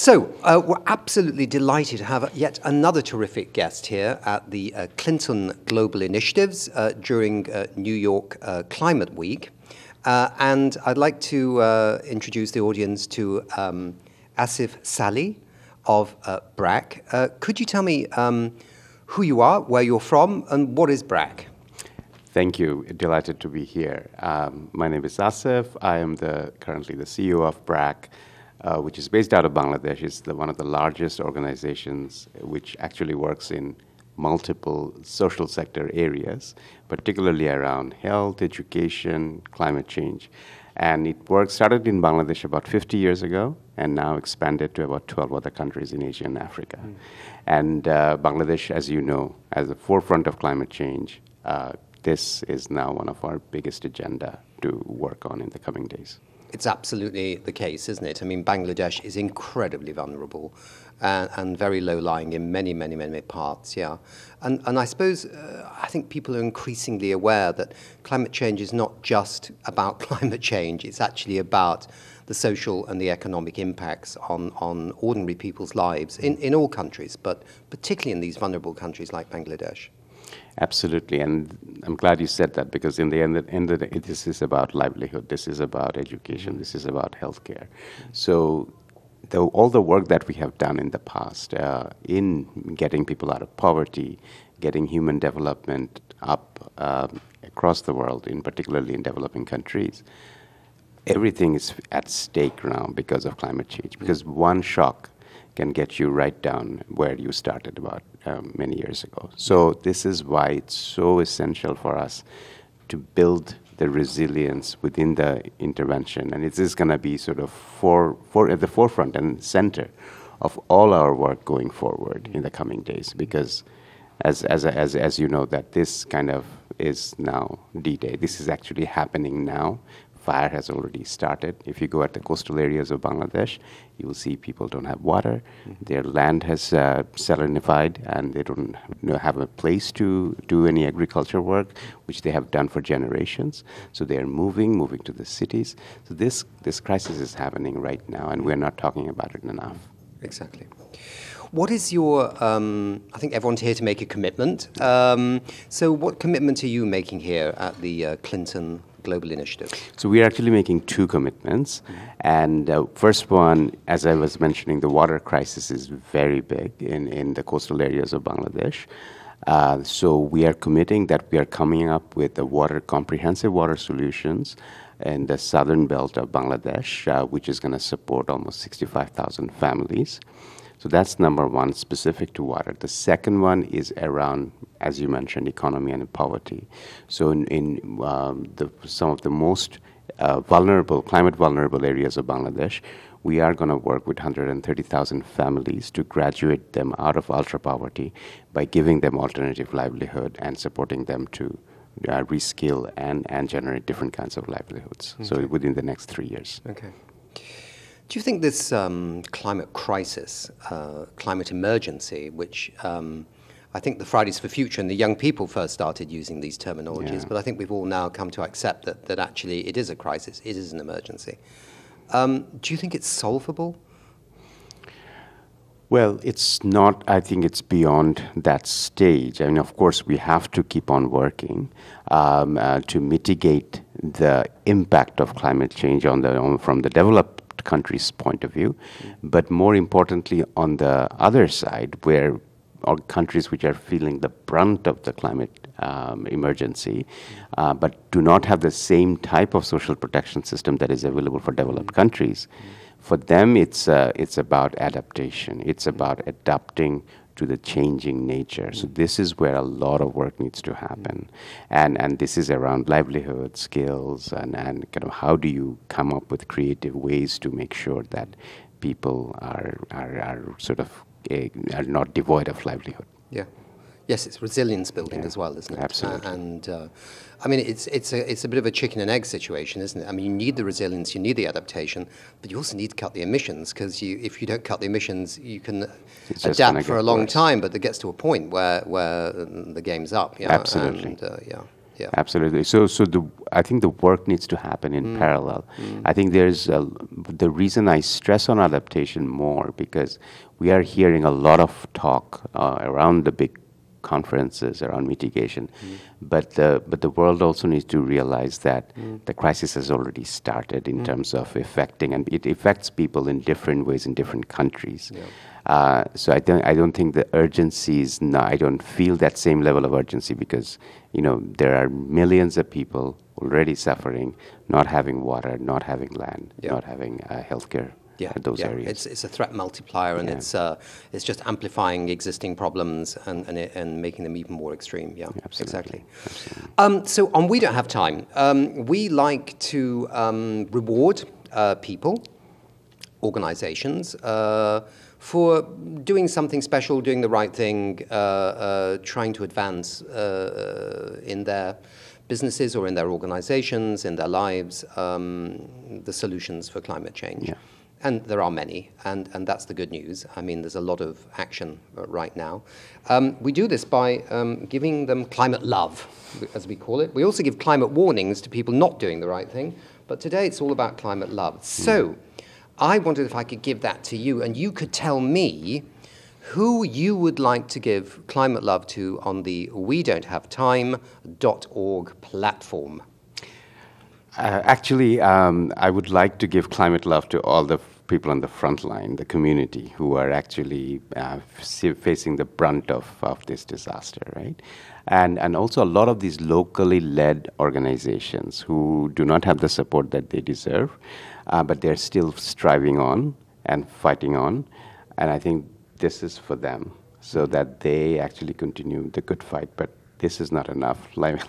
We're absolutely delighted to have yet another terrific guest here at the Clinton Global Initiatives during New York Climate Week. And I'd like to introduce the audience to Asif Saleh of BRAC. Could you tell me who you are, where you're from, and what is BRAC? Thank you. Delighted to be here. My name is Asif. I am currently the CEO of BRAC, which is based out of Bangladesh. It's one of the largest organizations which actually works in multiple social sector areas, particularly around health, education, climate change. And it started in Bangladesh about 50 years ago, and now expanded to about 12 other countries in Asia and Africa. And Bangladesh, as you know, as the forefront of climate change, this is now one of our biggest agenda to work on in the coming days. It's absolutely the case, isn't it? I mean, Bangladesh is incredibly vulnerable and very low-lying in many, many, many parts, yeah. And I suppose, I think people are increasingly aware that climate change is not just about climate change, it's actually about the social and the economic impacts on ordinary people's lives in all countries, but particularly in these vulnerable countries like Bangladesh. Absolutely, and I'm glad you said that, because in the end of the day, this is about livelihood, this is about education, this is about healthcare. So all the work that we have done in the past in getting people out of poverty, getting human development up across the world, particularly in developing countries, everything is at stake now because of climate change, because one shock can get you right down where you started about many years ago. So this is why it's so essential for us to build the resilience within the intervention. And it is going to be sort of at the forefront and center of all our work going forward in the coming days. Because as you know, that this kind of is now D-Day. This is actually happening now. Fire has already started. If you go at the coastal areas of Bangladesh, you will see people don't have water. Their land has salinified, and they don't have a place to do any agriculture work, which they have done for generations. So they are moving to the cities. So this crisis is happening right now, and we're not talking about it enough. Exactly. What is your, I think everyone's here to make a commitment. So what commitment are you making here at the Clinton Global Initiative? So we are actually making two commitments. And first one, as I was mentioning, the water crisis is very big in the coastal areas of Bangladesh. So we are committing that we are coming up with comprehensive water solutions in the southern belt of Bangladesh, which is going to support almost 65,000 families. So that's number one, specific to water. The second one is around, as you mentioned, economy and poverty. So in some of the most climate vulnerable areas of Bangladesh, we are going to work with 130,000 families to graduate them out of ultra-poverty by giving them alternative livelihood and supporting them to reskill and generate different kinds of livelihoods. Okay. So within the next 3 years. Okay. Do you think this climate crisis, climate emergency, which I think the Fridays for Future and the young people first started using these terminologies, but I think we've all now come to accept that actually it is a crisis, it is an emergency. Do you think it's solvable? Well, it's not. I think it's beyond that stage. I mean, of course, we have to keep on working to mitigate the impact of climate change from the developed countries' point of view, but more importantly, on the other side, where countries which are feeling the brunt of the climate emergency, but do not have the same type of social protection system that is available for developed countries. For them, it's about adaptation. It's about adapting to the changing nature. So this is where a lot of work needs to happen. And this is around livelihood skills and kind of how do you come up with creative ways to make sure that people are sort of are not devoid of livelihood. Yeah. Yes, it's resilience building as well, isn't it? Absolutely. And I mean, it's a bit of a chicken and egg situation, isn't it? I mean, you need the resilience, you need the adaptation, but you also need to cut the emissions, because if you don't cut the emissions, you can adapt for a long time, but it gets to a point where the game's up. Yeah? Absolutely. And, Yeah. Absolutely. So I think the work needs to happen in parallel. I think the reason I stress on adaptation more, because we are hearing a lot of talk around the big conferences around mitigation, but the world also needs to realize that the crisis has already started in terms of affecting, and it affects people in different ways in different countries. Yeah. So I don't think the urgency is I don't feel that same level of urgency, because there are millions of people already suffering, not having water, not having land, Yeah. not having healthcare. Yeah, Those areas. It's a threat multiplier, and it's just amplifying existing problems and making them even more extreme. Yeah, Absolutely. exactly. Absolutely. So We Don't Have Time. We like to reward people, organizations, for doing something special, doing the right thing, trying to advance in their businesses or in their organizations, in their lives, the solutions for climate change. Yeah. And there are many, and that's the good news. I mean, there's a lot of action right now. We do this by giving them climate love, as we call it. We also give climate warnings to people not doing the right thing, but today it's all about climate love. So I wondered if I could give that to you, and you could tell me who you would like to give climate love to on the WeDon'tHaveTime.org platform. Actually, I would like to give climate love to all the people on the front line, the community, who are actually facing the brunt of this disaster, right? And also a lot of these locally led organizations who do not have the support that they deserve, but they're still striving on and fighting on. And I think this is for them, so that they actually continue the good fight. But this is not enough.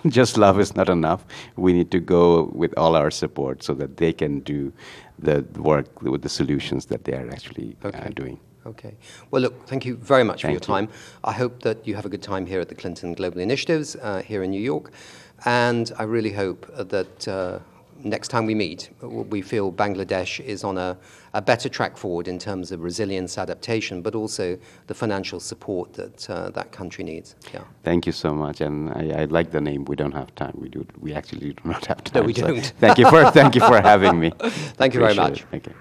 Just love is not enough. We need to go with all our support so that they can do the work with the solutions that they are actually doing. Okay. Well, look, thank you very much for your time. I hope that you have a good time here at the Clinton Global Initiatives here in New York. And I really hope that next time we meet, we feel Bangladesh is on a better track forward in terms of resilience, adaptation, but also the financial support that that country needs. Yeah. Thank you so much, and I like the name. We don't have time. We actually do not have time. No, we don't. Thank you for having me. Thank you very much. Okay.